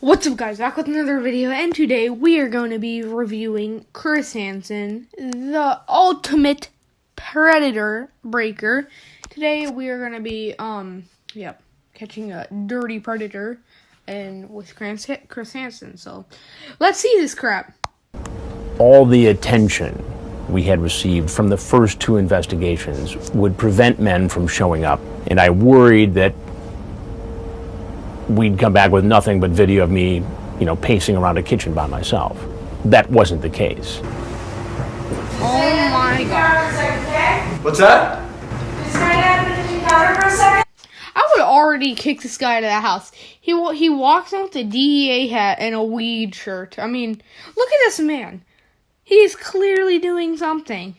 What's up, guys? Back with another video, and today we are going to be reviewing Chris Hansen, the ultimate predator breaker. Today we are going to be, catching a dirty predator and with Chris Hansen. So, let's see this crap. All the attention we had received from the first two investigations would prevent men from showing up, and I worried that we'd come back with nothing but video of me, pacing around a kitchen by myself. That wasn't the case. Oh my god. What's that? Just hang out in the kitchen counter for a second. I would already kick this guy out of the house. He walks in with a DEA hat and a weed shirt. I mean, look at this man. He's clearly doing something.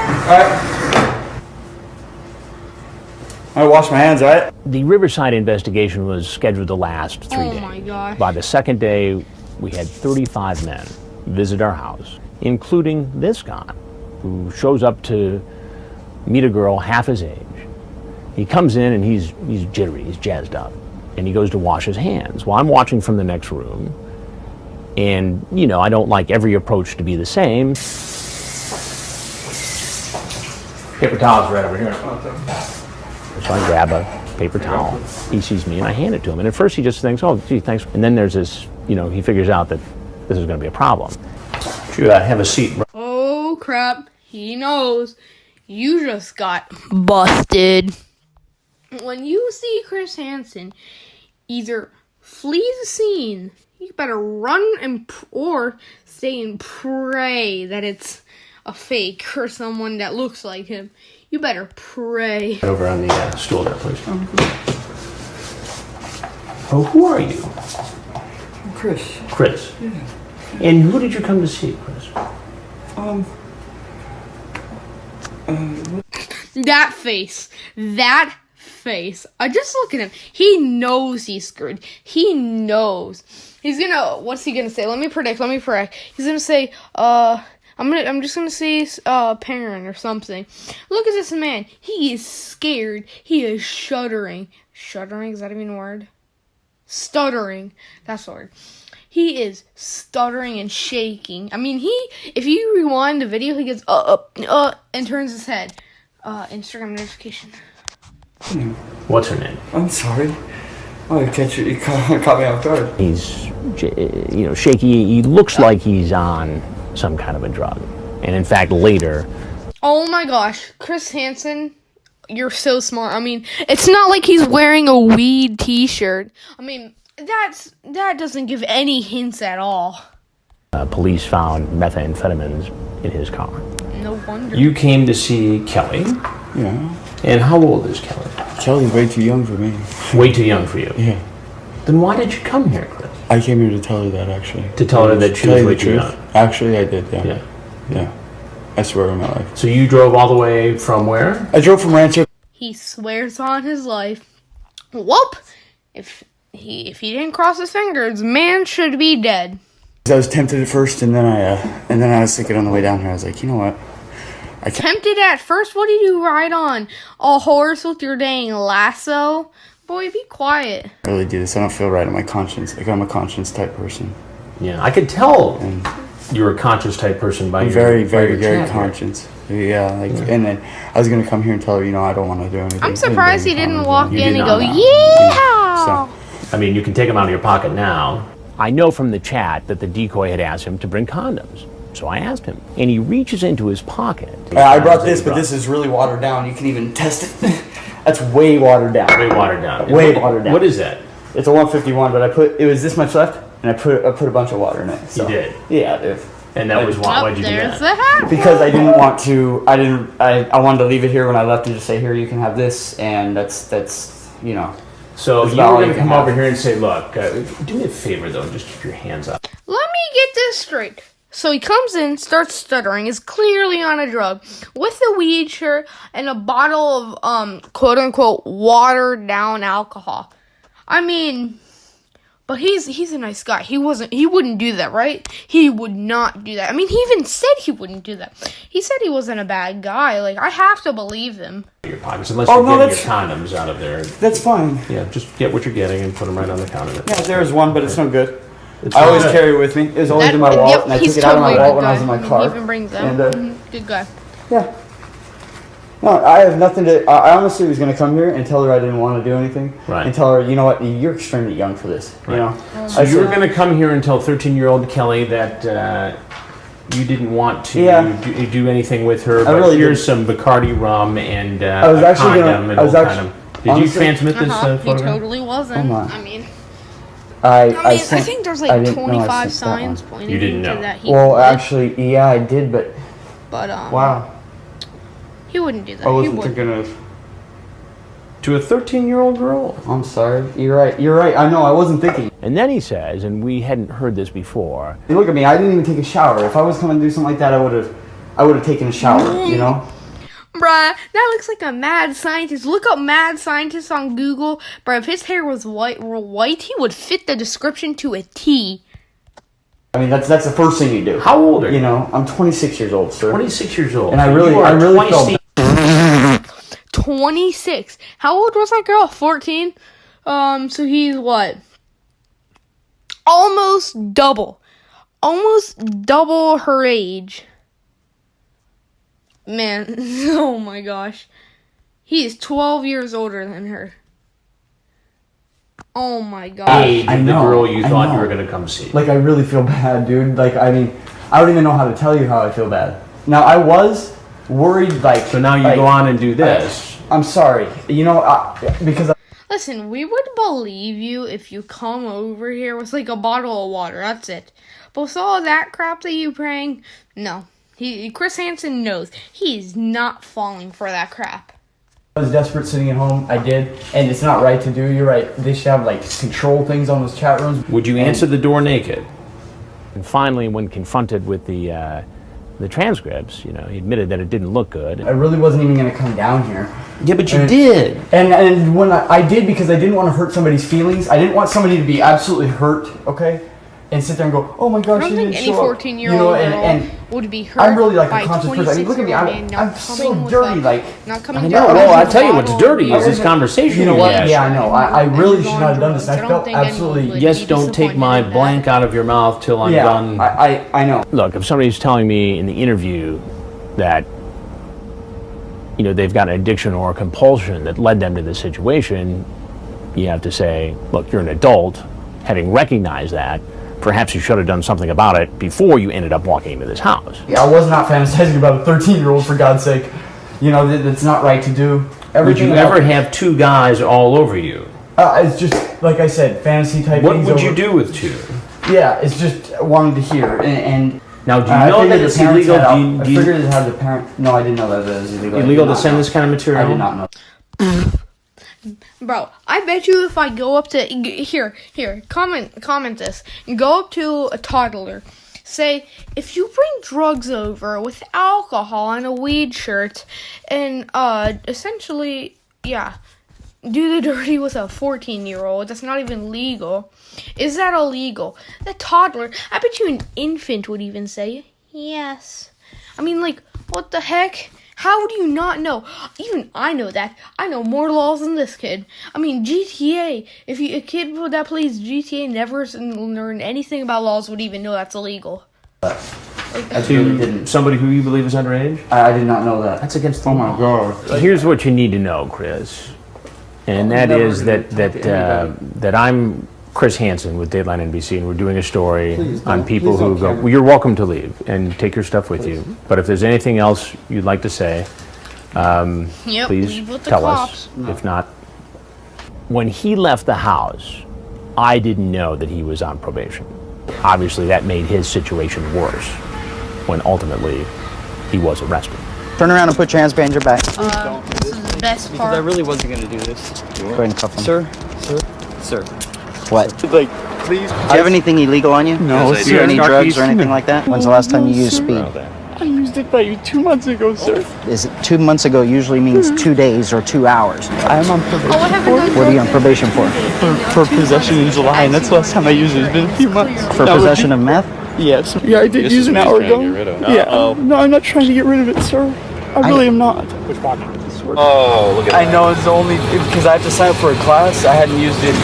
Alright. I wash my hands, alright? The Riverside investigation was scheduled to last 3 days. Oh my gosh. By the second day, we had 35 men visit our house, including this guy, who shows up to meet a girl half his age. He comes in and he's jittery, he's jazzed up, and he goes to wash his hands. Well, I'm watching from the next room, and, I don't like every approach to be the same. Paper towels right over here. So I grab a paper towel. He sees me and I hand it to him. And at first he just thinks, oh, gee, thanks. And then there's this, he figures out that this is going to be a problem. You have a seat. Oh, crap. He knows. You just got busted. When you see Chris Hansen either flee the scene, you better run or stay and pray that it's a fake or someone that looks like him. You better pray. Over on the stool there, please. Oh, who are you? I'm Chris. Chris. Yeah. And who did you come to see, Chris? That face. Just look at him. He knows he's screwed. He knows. What's he gonna say? Let me predict. He's gonna say, I'm just gonna say, parent or something. Look at this man. He is scared. He is shuddering. Shuddering? Is that even a word? Stuttering. That's the word. He is stuttering and shaking. I mean, if you rewind the video, he gets, and turns his head. Instagram notification. What's her name? I'm sorry. Oh, you caught me off guard. He's, shaky. He looks like he's on some kind of a drug. And in fact, later... Oh my gosh. Chris Hansen, you're so smart. I mean, it's not like he's wearing a weed t-shirt. I mean, that doesn't give any hints at all. Police found methamphetamines in his car. No wonder. You came to see Kelly. Yeah. And how old is Kelly? Kelly's way too young for me. Way too young for you? Yeah. Then why did you come here, Chris? I came here to tell her that, actually. To tell her that she was way too young? Actually, I did, yeah. Yeah. I swear on my life. So you drove all the way from where? I drove from Rancho. He swears on his life. Whoop! If he didn't cross his fingers, man should be dead. I was tempted at first, and then I was thinking on the way down here, I was like, you know what? Tempted at first? What did you ride on? A horse with your dang lasso? Boy, be quiet. I really do this. I don't feel right in my conscience. Like, I'm a conscience type person. Yeah, I could tell you're a conscious type person by your very conscious. Yeah, and then I was gonna come here and tell her, I don't want to do anything. I'm surprised he didn't walk in and go, know. yeah! So, I mean, you can take them out of your pocket now. I know from the chat that the decoy had asked him to bring condoms. So I asked him, and he reaches into his pocket. I brought this, but this is really watered down. You can even test it. That's way watered down. Way watered down. Watered down. What is that? It's a 151, but it was this much left, and I put a bunch of water in it. So. You did? Yeah, dude. And that was why? Why'd you do There's that? the hat. Because I didn't want to. I wanted to leave it here when I left and just say, here, you can have this, and that's. So you that's were going to come over here and say, look, do me a favor though, just keep your hands up. Let me get this straight. So he comes in, starts stuttering, is clearly on a drug, with a weed shirt and a bottle of, quote-unquote, watered-down alcohol. I mean, But he's a nice guy. He wouldn't do that, right? He would not do that. I mean, he even said he wouldn't do that. He said he wasn't a bad guy. Like, I have to believe him. Your pockets, unless you're getting your condoms out of there. That's fine. Yeah, just get what you're getting and put them right on the counter. Yeah, there's one, but it's no good. It's I always good. carry it with me. It's always in my wallet, Yep, and I he's took it out of my totally a wallet good when I was guy. in my I mean, car. he even brings them. And, Good guy. Yeah. No, I have nothing to. I honestly was going to come here and tell her I didn't want to do anything. Right. And tell her, you know what, you're extremely young for this. Right. You know. So you were going to come here and tell 13-year-old Kelly that you didn't want to do anything with her, but really here's some Bacardi rum and I was a actually condom and I was all actually- kind of. Did you transmit this He photograph? totally wasn't. Oh my. I mean, I I sent- think there's I like didn't know I 25 sent that one. signs pointing You didn't to know. that he Well, would. actually, yeah, I did, but But wow, he wouldn't do that. I He wasn't wouldn't. thinking of. To a 13-year-old girl. I'm sorry. You're right. You're right. I know. I wasn't thinking. And then he says, and we hadn't heard this before, Hey, look at me. I didn't even take a shower. If I was coming to do something like that, I would have taken a shower. You know. Bruh, that looks like a mad scientist. Look up mad scientist on Google. Bruh, if his hair was white, he would fit the description to a T. I mean, that's the first thing you do. how old are you? You know, I'm 26 years old, sir. 26 years old. And I So really you are felt 26. How old was that girl? 14? So he's what? Almost double. Almost double her age. Man, oh my gosh. He is 12 years older than her. Oh my gosh. age I of the know, girl you I thought you know. were going to come see. Like, I really feel bad, dude. Like, I mean, I don't even know how to tell you how I feel bad. Now, I was worried, like... So now you like, go on and do this. I'm sorry. You know, because... Listen, we would believe you if you come over here with like a bottle of water. That's it. But with all that crap that you bring, no. Chris Hansen knows he's not falling for that crap. I was desperate sitting at home. I did. And it's not right to do. You're right. They should have, like, control things on those chat rooms. Would you answer the door naked? And finally, when confronted with the transcripts, you know, he admitted that it didn't look good. I really wasn't even going to come down here. Yeah, but you And- did. And when I did, because I didn't want to hurt somebody's feelings. I didn't want somebody to be absolutely hurt, okay? And sit there and go, oh my gosh, I don't she think didn't any show up. 14-year-old You know, girl and would be hurt I'm really like by a conscious person. I mean, look at me. 26-year-old man I'm not so coming with dirty. a- Like, not coming I down know. with Well, a I tell you what's bottle. dirty is this conversation. you know we what? had. Yeah, I know. I really He's should on not have done drugs. this. I don't felt think anyone absolutely. would Yes, be don't take disappointed my in that. blank out of your mouth till I'm Yeah, done. I know. Look, if somebody's telling me in the interview that, you know, they've got an addiction or a compulsion that led them to this situation, you have to say, look, you're an adult. Having recognized that, perhaps you should have done something about it before you ended up walking into this house. Yeah, I was not fantasizing about a 13-year-old, for God's sake. You know, that's not right to do. Would Everything you ever have two guys all over you? It's just, like I said, fantasy type What things would you over- do with two? Yeah, it's just wanted to hear. And Now, do you I know figured that the it's parents illegal? had- Do you- I do you- figured it had the parent. No, I didn't know that it was illegal. I did Illegal to not send know. this kind of material? I did not know. Bro, I bet you if I go up to here, comment this, and go up to a toddler, say if you bring drugs over with alcohol and a weed shirt, and essentially, yeah, do the dirty with a 14-year-old that's not even legal. Is that illegal? The toddler, I bet you an infant would even say yes. I mean, like, what the heck? How do you not know? Even I know that. I know more laws than this kid. I mean, GTA. If a kid that plays GTA never learned anything about laws would even know that's illegal. I really didn't. To somebody who you believe is underage? I did not know that. That's against the Oh law. my God. Here's what you need to know, Chris, and that never is gonna that talk to anybody. that I'm Chris Hansen with Dateline NBC, and we're doing a story Please on don't- people please who don't go. care. Well, you're welcome to leave and take your stuff with you. But if there's anything else you'd like to say, Yep, please leave with the tell cops. us. If not, when he left the house, I didn't know that he was on probation. Obviously, that made his situation worse when ultimately he was arrested. Turn around and put your hands behind your back. Go This is the best Because I part. really wasn't going to do this. ahead and cuff him. Sir. What? Like, please. Do you have anything illegal on you? No, Do you have any drugs or anything like that? When's the last time you used speed? I used did by you 2 months ago, sir. Is it 2 months ago usually means 2 days or 2 hours? I am on probation Oh, what happened to What are you on probation for? for possession in July, and that's the last time I used it. It's been a few months. For That would possession be- of meth? Yes. Yeah, I did This use is an what he's hour trying to ago. get rid of. Yeah. Uh-oh. No, I'm not trying to get rid of it, sir. I really am not. Which pocket? Oh, look at I that. know it's only because I have to sign up for a class. I hadn't used it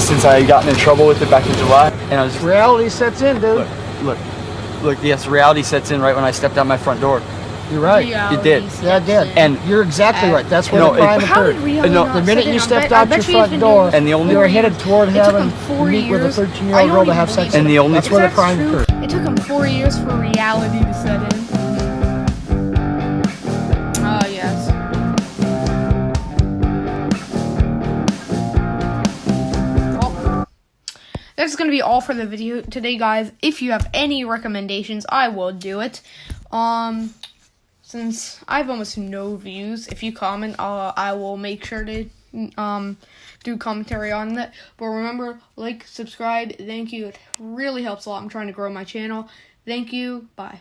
since I had gotten in trouble with it back in July, and I was Reality sets in, dude. look. Yes, reality sets in right when I stepped out my front door. You're right. It did. Yeah, it did. And You're exactly right. That's where No, the crime How did occurred. reality No, not The minute set in? you I stepped bet- I out bet your he's front been door, doing And the only- you were headed toward It took having him 4 to meet with a years. 13-year-old I girl to don't have even sex. believe And with. the only- That's where the That's crime true. occurred. It took him 4 years for reality to set in. Oh, yes. Well, that's going to be all for the video today, guys. If you have any recommendations, I will do it. Since I have almost no views, if you comment, I will make sure to do commentary on that. But remember, like, subscribe. Thank you. It really helps a lot. I'm trying to grow my channel. Thank you. Bye.